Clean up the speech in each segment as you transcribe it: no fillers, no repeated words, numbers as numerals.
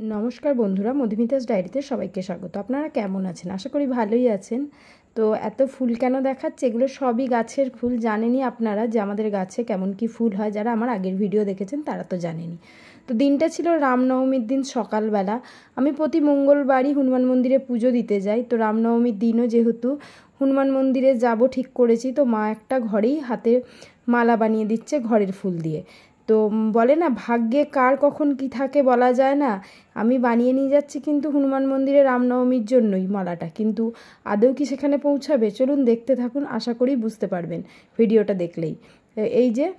नमस्कार बंधुरा मधुमितास डायरीते सबाइके स्वागत। आपनारा केमन आछेन? आशा करी भालोई आछेन। तो एत फुल केन देखाच्छि? एगुलो सबई गाछेर फुल। जानेनई आपनारा जे आमादेर गाছে केमन कि फुल हय। जारा आमार आगेर भिडियो देखेछेन तारा तो जानेनई। तो दिनटा छिलो रामनवमीर दिन सकालबेला। आमी प्रति मंगलबारई हनुमान मंदिरे पुजो दिते जाई। तो रामनवमीर दिनও जेहेतु हनुमान मंदिरे जाबो ठीक करेछि। तो मा एकटा घरेई हाते माला बानिये दिच्छे घरेर फुल दिए। तो बोले ना भाग्ये कार कखन कि थाके बला जाय ना। आमी बानिये निये जाচ্ছি किन्तु हनुमान मंदिरे रामनवमीर जन्यई मालाटा, किन्तु आदौ कि सेखाने पौঁছাবে? चलुन देखते थाकुन, आशा करी बुझते पारबेन भिडियोटा देखलेई। এই যে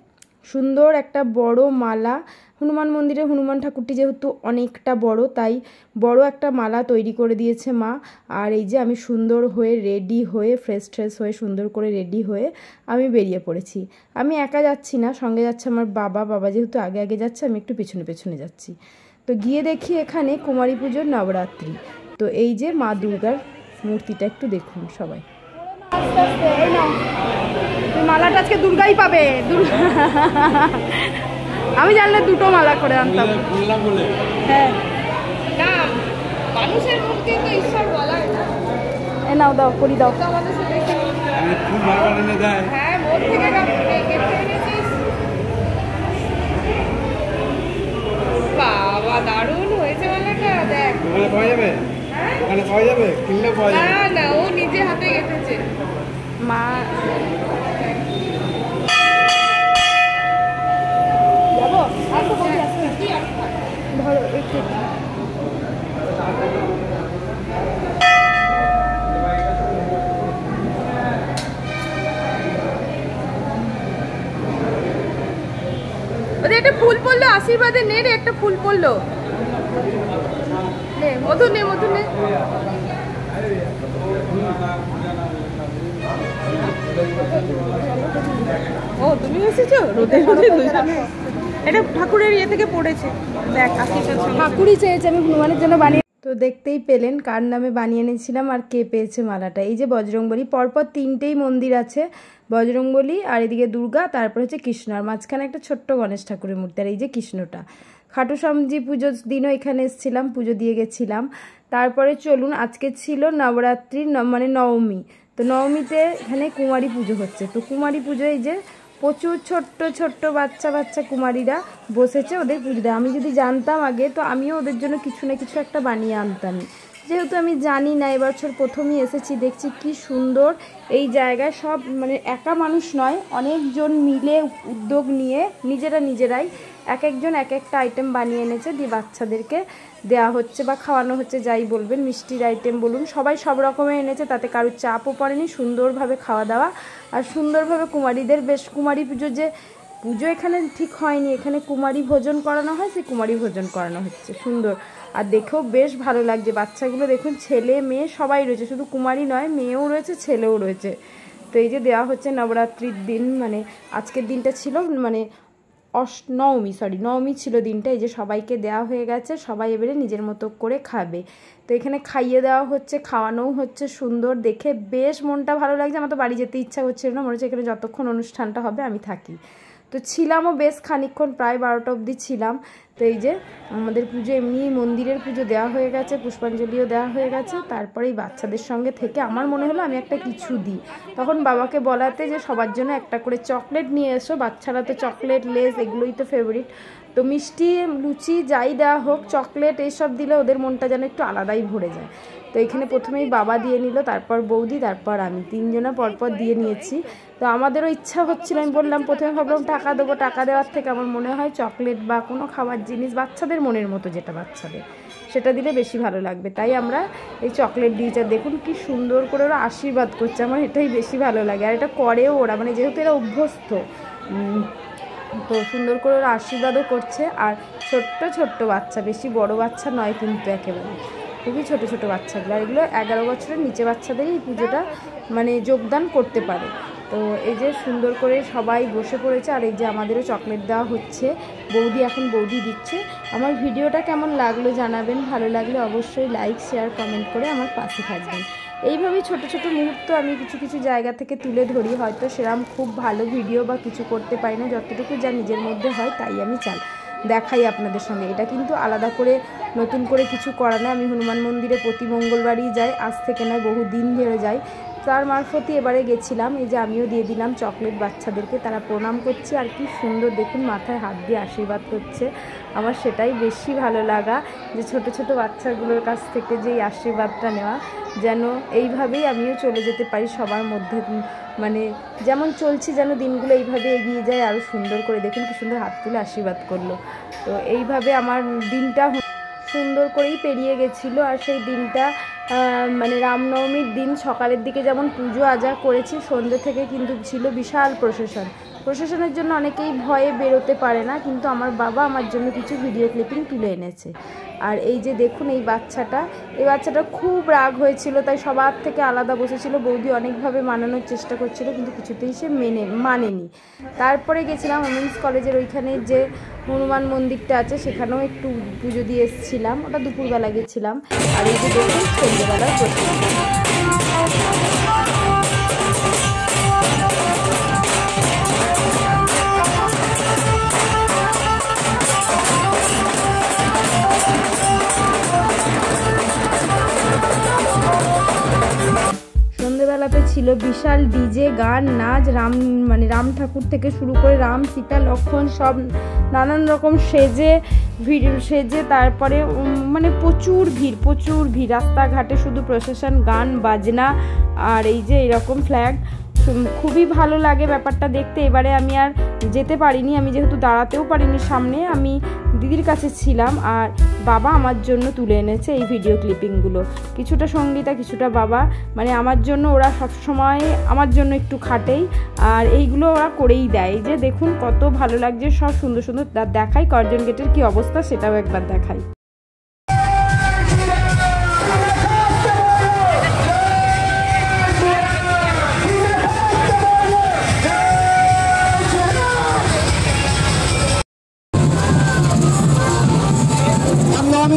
सुंदर একটা বড় মালা हनुमान मंदिरे हनुमान ठाकुरटी जेहेतु अनेकटा बड़ ताई बड़ একটা माला तैरी करे दिएছে मा। और এই যে আমি সুন্দর হয়ে রেডি হয়ে ফ্রেশ ট্রেশ হয়ে সুন্দর করে রেডি হয়ে আমি বেরিয়ে পড়েছি। আমি একা যাচ্ছি না, সঙ্গে যাচ্ছে আমার বাবা। বাবা যেহেতু আগে আগে যাচ্ছে, আমি একটু পিছনে পিছনে যাচ্ছি। তো গিয়ে দেখি এখানে কুমারী পুজোর নবরাত্রি। তো এই যে মা দুর্গার মূর্তিটা একটু দেখুন সবাই। মালাটা আজকে দুর্গাই পাবে। আমি জানলে দুটো মালা করে আনতাম। হ্যাঁ না, মানুষের মূর্তি তো ঈশ্বর বলায় না। এ নাও, দাও করি দাও। আমাদের সাথে আমি ফুল বারবার এনে দেয়। হ্যাঁ, মোর থেকে কেটে এনেছিস। বাবা দারুণ হয়েছে মালাটা, দেখ। ওখানে পাওয়া যাবে? হ্যাঁ ওখানে পাওয়া যাবে, কিনলে পাওয়া যাবে। না না, ও নিজে হাতে কেটেছে মা। যাবো আর তো বলি আছে কি আমি ধরো একটু। ওদের একটা ফুল পড়লো, আশীর্বাদে নে রে, একটা ফুল পড়লো। নে মধু, নে মধু নে। ও তুমি এসেছো রোদে রোদে? এটা ঠাকুরের ইয়ে থেকে পড়েছে, দেখ ঠাকুরই চেয়েছে আমি হনুমানের জন্য বানিয়ে। তো দেখতেই পেলেন কার নামে বানিয়ে এনেছিলাম আর কে পেয়েছে মালাটা। এই যে বজরংবলী, পরপর তিনটেই মন্দির আছে, বজরংবলী আর এদিকে দুর্গা, তারপর হচ্ছে কৃষ্ণ, আর মাঝখানে একটা ছোট্ট গণেশ ঠাকুরের মূর্তি। আর এই যে কৃষ্ণটা। খাটু শ্যামজি পুজোর দিনও এখানে এসেছিলাম, পুজো দিয়ে গেছিলাম। তারপরে চলুন, আজকে ছিল নবরাত্রির মানে নবমী। তো নবমীতে এখানে কুমারী পুজো হচ্ছে। তো কুমারী পুজো এই যে প্রচুর ছোট্ট ছোট্ট বাচ্চা বাচ্চা কুমারীরা বসেছে ওদের পুজো দেয়। আমি যদি জানতাম আগে তো আমিও ওদের জন্য কিছু না কিছু একটা বানিয়ে আনতাম। যেহেতু আমি জানি না, এবছর প্রথমেই এসেছি, দেখছি কি সুন্দর এই জায়গায় সব মানে একা মানুষ নয়, অনেকজন মিলে উদ্যোগ নিয়ে নিজেরাই এক একজন এক একটা আইটেম বানিয়ে এনেছে, দিয়ে বাচ্চাদেরকে দেওয়া হচ্ছে বা খাওয়ানো হচ্ছে, যাই বলবেন, মিষ্টির আইটেম বলুন, সবাই সব রকমের এনেছে, তাতে কারোর চাপও পড়েনি। সুন্দরভাবে খাওয়া দাওয়া আর সুন্দরভাবে কুমারীদের বেশ কুমারী পুজো যে পুজো এখানে ঠিক হয়নি, এখানে কুমারী ভোজন করানো হয়, সেই কুমারী ভোজন করানো হচ্ছে সুন্দর। আর দেখেও বেশ ভালো লাগছে। বাচ্চাগুলো দেখুন, ছেলে মেয়ে সবাই রয়েছে, শুধু কুমারী নয়, মেয়েও রয়েছে ছেলেও রয়েছে। তো এই যে দেওয়া হচ্ছে নবরাত্রির দিন, মানে আজকের দিনটা ছিল মানে নবমী ছিল দিনটা। এই যে সবাইকে দেওয়া হয়ে গেছে, সবাই এবারে নিজের মতো করে খাবে। তো এখানে খাইয়ে দেওয়া হচ্ছে, খাওয়ানোও হচ্ছে, সুন্দর দেখে বেশ মনটা ভালো লাগছে। আমার তো বাড়ি যেতে ইচ্ছা করছিল না, মনে হচ্ছে এখানে যতক্ষণ অনুষ্ঠানটা হবে আমি থাকি। তো ছিলামও বেশ খানিকক্ষণ, প্রায় 12টা অবধি ছিলাম। তো এই যে আমাদের পুজো এমনি মন্দিরের পুজো দেওয়া হয়ে গেছে, পুষ্পাঞ্জলিও দেওয়া হয়ে গেছে। তারপরে এই বাচ্চাদের সঙ্গে থেকে আমার মনে হলো আমি একটা কিছু দিই। তখন বাবাকে বলাতে যে সবার জন্য একটা করে চকলেট নিয়ে এসো, বাচ্চারা তো চকলেট লেস এগুলোই তো ফেভারিট। তো মিষ্টি লুচি যাই দেওয়া হোক, চকলেট এইসব দিলে ওদের মনটা যেন একটু আলাদাই ভরে যায়। তো এখানে প্রথমেই বাবা দিয়ে নিল, তারপর বৌদি, তারপর আমি, তিনজনা পরপর দিয়ে নিয়েছি। তো আমাদেরও ইচ্ছা হচ্ছিল, আমি বললাম, প্রথমে ভাবলাম টাকা দেবো, টাকা দেওয়ার থেকে আমার মনে হয় চকলেট বা কোনো খাবার জিনিস বাচ্চাদের মনের মতো যেটা বাচ্চাদের, সেটা দিলে বেশি ভালো লাগবে। তাই আমরা এই চকলেট দিয়েছি। আর দেখুন কি সুন্দর করে ওরা আশীর্বাদ করছে, আমার এটাই বেশি ভালো লাগে। আর এটা করেও ওরা, মানে যেহেতু এরা অভ্যস্ত, তো সুন্দর করে ওরা আশীর্বাদও করছে। আর ছোট্ট ছোট্ট বাচ্চা, বেশি বড় বাচ্চা নয় কিন্তু, একেবারে খুবই ছোটো ছোটো বাচ্চাগুলো। আর এগুলো 11 বছরের নিচে বাচ্চাদেরই এই পুজোটা মানে যোগদান করতে পারে। তো এই যে সুন্দর করে সবাই বসে পড়েছে। আর এই যে আমাদেরও চকলেট দেওয়া হচ্ছে, বৌদি দিচ্ছে। আমার ভিডিওটা কেমন লাগলো জানাবেন, ভালো লাগলে অবশ্যই লাইক শেয়ার কমেন্ট করে আমার পাশে থাকবেন। এইভাবেই ছোট ছোট মুহূর্ত আমি কিছু কিছু জায়গা থেকে তুলে ধরি। হয়তো সেরকম খুব ভালো ভিডিও বা কিছু করতে পারি না, যতটুকু যা নিজের মধ্যে হয় তাই আমি দেখাই আপনাদের সঙ্গে। এটা কিন্তু আলাদা করে নতুন করে কিছু করা না। আমি হনুমান মন্দিরে প্রতি মঙ্গলবারই যাই, আজ থেকে নয় বহু দিন ধরে যাই। তার মারফতই এবারে গেছিলাম। এই যে আমিও দিয়ে দিলাম চকলেট বাচ্চাদেরকে, তারা প্রণাম করছে আর কি সুন্দর দেখুন মাথায় হাত দিয়ে আশীর্বাদ করছে। আমার সেটাই বেশি ভালো লাগা যে ছোট ছোট বাচ্চাগুলোর কাছ থেকে যে এই আশীর্বাদটা নেওয়া, যেন এইভাবেই আমিও চলে যেতে পারি সবার মধ্যে, মানে যেমন চলছি যেন দিনগুলো এইভাবে এগিয়ে যায় আরও সুন্দর করে। দেখুন কি সুন্দর হাত তুলে আশীর্বাদ করলো। তো এইভাবে আমার দিনটা সুন্দর করেই পেরিয়ে গেছিলো। আর সেই দিনটা মানে রামনবমীর দিন সকালের দিকে যেমন পুজো আজা করেছি, সন্ধ্যে থেকে কিন্তু ছিল বিশাল প্রসেশনের জন্য অনেকেই ভয়ে বেরোতে পারে না, কিন্তু আমার বাবা আমার জন্য কিছু ভিডিও ক্লিপিং তুলে এনেছে। আর এই যে দেখুন এই বাচ্চাটা খুব রাগ হয়েছিল, তাই সবার থেকে আলাদা বসেছিল। বৌদি অনেকভাবে মানানোর চেষ্টা করছিল, কিন্তু কিছুতেই সে মানেনি। তারপরে গেছিলাম ওমেন্স কলেজের ওইখানে যে হনুমান মন্দিরটা আছে, সেখানেও একটু পুজো দিয়ে এসেছিলাম, ওটা দুপুরবেলা গেছিলাম। আর এই যে দেখুন সন্ধ্যেবেলার প্রস্তুতি। সন্ধ্যেবেলাতে ছিল বিশাল ডিজে, গান, নাচ, রাম ঠাকুর থেকে শুরু করে রাম, সীতা, লক্ষ্মণ সব নানান রকম সেজে তারপরে মানে প্রচুর ভিড় রাস্তাঘাটে, শুধু প্রসেশন, গান বাজনা আর এই যে এরকম ফ্ল্যাগ। খুবই ভালো লাগে ব্যাপারটা দেখতে। এবারে আমি আর যেতে পারিনি, আমি যেহেতু দাঁড়াতেও পারিনি সামনে, আমি দিদির কাছে ছিলাম। আর বাবা আমার জন্য তুলে এনেছে এই ভিডিও ক্লিপিংগুলো, কিছুটা সঙ্গীতা কিছুটা বাবা, মানে আমার জন্য ওরা সবসময় আমার জন্য একটু খাটেই, আর এইগুলো ওরা করেই দেয়। যে দেখুন কত ভালো লাগছে, সব সুন্দর সুন্দর দেখাই। কার্জন গেটের কী অবস্থা সেটাও একবার দেখাই।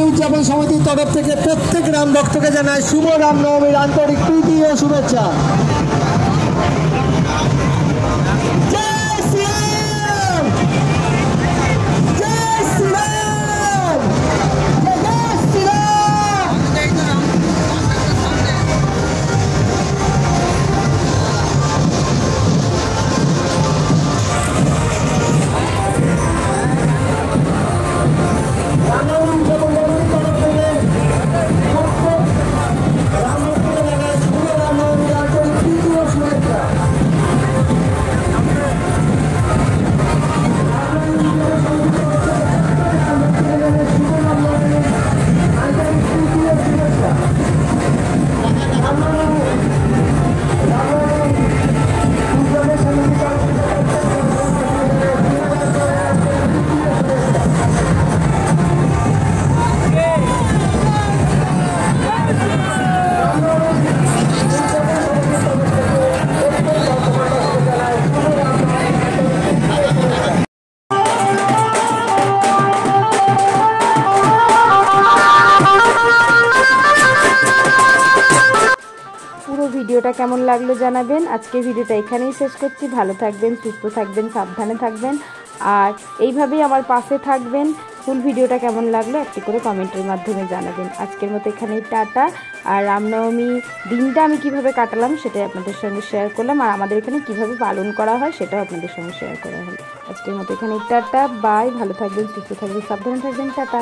উদযাপন সমিতির তরফ থেকে প্রত্যেক রাম ভক্তকে জানায় শুভ রামনবমীর আন্তরিক প্রীতি ও শুভেচ্ছা। ভিডিওটা কেমন লাগলো জানাবেন। আজকের ভিডিওটা এখানেই শেষ করছি। ভালো থাকবেন, সুস্থ থাকবেন, সাবধানে থাকবেন, আর এইভাবেই আমার পাশে থাকবেন। ফুল ভিডিওটা কেমন লাগলো একটি করে কমেন্টের মাধ্যমে জানাবেন। আজকের মতো এখানেই টাটা। আর রামনবমী দিনটা আমি কিভাবে কাটালাম সেটাই আপনাদের সঙ্গে শেয়ার করলাম, আর আমাদের এখানে কিভাবে পালন করা হয় সেটাও আপনাদের সঙ্গে শেয়ার করা হলো। আজকের মতো এখানেই টাটা, বাই। ভালো থাকবেন, সুস্থ থাকবেন, সাবধানে থাকবেন, টাটা।